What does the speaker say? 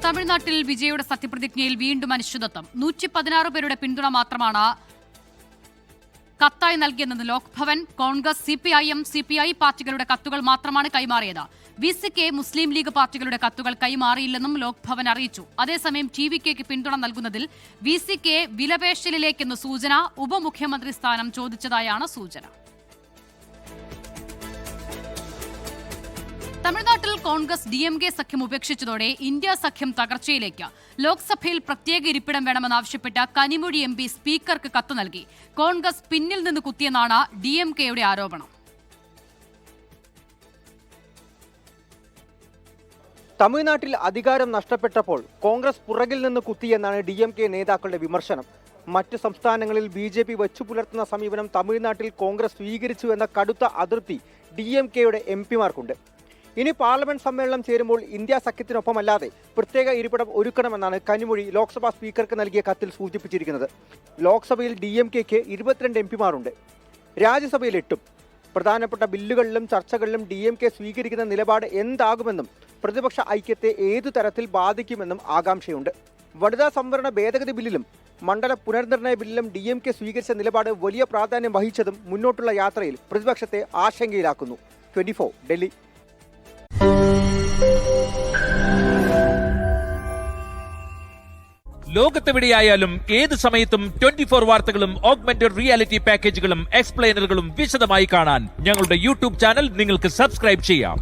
തമിഴ്നാട്ടിൽ വിജയയുടെ സത്യപ്രതിജ്ഞയിൽ വീണ്ടും അനിശ്ചിതത്വം. 116 പേരുടെ പിന്തുണ മാത്രമാണ് കത്തായി നൽകിയെന്നത് ലോക്ഭവൻ. കോൺഗ്രസ്, CPI പാർട്ടികളുടെ കത്തുകൾ മാത്രമാണ് കൈമാറിയത്. VCK, മുസ്ലിം ലീഗ് പാർട്ടികളുടെ കത്തുകൾ കൈമാറിയില്ലെന്നും ലോക്ഭവൻ അറിയിച്ചു. അതേസമയം TVKയ്ക്ക് പിന്തുണ നൽകുന്നതിൽ VCK വിലപേശലിലേക്കെന്ന് സൂചന. ഉപമുഖ്യമന്ത്രി സ്ഥാനം ചോദിച്ചതായാണ് സൂചന. തമിഴ്നാട്ടിൽ കോൺഗ്രസ് DMK സഖ്യം ഉപേക്ഷിച്ചതോടെ ഇന്ത്യ സഖ്യം തകർച്ചയിലേക്ക്. ലോക്സഭയിൽ പ്രത്യേക ഇരിപ്പിടം വേണമെന്നാവശ്യപ്പെട്ട് കനിമൊഴി MP സ്പീക്കർക്ക് കത്ത് നൽകി. കോൺഗ്രസ് പിന്നിൽ നിന്ന് കുത്തിയെന്നാണ് DMKയുടെ ആരോപണം. തമിഴ്നാട്ടിൽ അധികാരം നഷ്ടപ്പെട്ടപ്പോൾ കോൺഗ്രസ് പുറകിൽ നിന്ന് കുത്തിയെന്നാണ് DMK നേതാക്കളുടെ വിമർശനം. മറ്റ് സംസ്ഥാനങ്ങളിൽ BJP വച്ചു പുലർത്തുന്ന സമീപനം തമിഴ്നാട്ടിൽ കോൺഗ്രസ് സ്വീകരിച്ചു എന്ന കടുത്ത അതൃപ്തി DMKയുടെ MP മാർക്കുണ്ട്. ഇനി പാർലമെന്റ് സമ്മേളനം ചേരുമ്പോൾ ഇന്ത്യ സഖ്യത്തിനൊപ്പമല്ലാതെ പ്രത്യേക ഇരിപ്പിടം ഒരുക്കണമെന്നാണ് കനിമൊഴി ലോക്സഭാ സ്പീക്കർക്ക് നൽകിയ കത്തിൽ സൂചിപ്പിച്ചിരിക്കുന്നത്. ലോക്സഭയിൽ DMKയ്ക്ക് 22 MP മാരുണ്ട്, രാജ്യസഭയിൽ 8. പ്രധാനപ്പെട്ട ബില്ലുകളിലും ചർച്ചകളിലും DMK സ്വീകരിക്കുന്ന നിലപാട് എന്താകുമെന്നും പ്രതിപക്ഷ ഐക്യത്തെ ഏതു തരത്തിൽ ബാധിക്കുമെന്നും ആകാംക്ഷയുണ്ട്. വനിതാ സംവരണ ഭേദഗതി ബില്ലിലും മണ്ഡല പുനർനിർണയ ബില്ലിലും DMK സ്വീകരിച്ച നിലപാട് വലിയ പ്രാധാന്യം വഹിച്ചതും മുന്നോട്ടുള്ള യാത്രയിൽ പ്രതിപക്ഷത്തെ ആശങ്കയിലാക്കുന്നു. 24 ഡൽഹി. ലോകത്തെവിടെയായാലും ഏത് സമയത്തും 24 വാർത്തകളും ഓഗ്മെന്റഡ് റിയാലിറ്റി പാക്കേജുകളും എക്സ്പ്ലെയിനറുകളും വിശദമായി കാണാൻ ഞങ്ങളുടെ YouTube ചാനൽ നിങ്ങൾക്ക് സബ്സ്ക്രൈബ് ചെയ്യാം.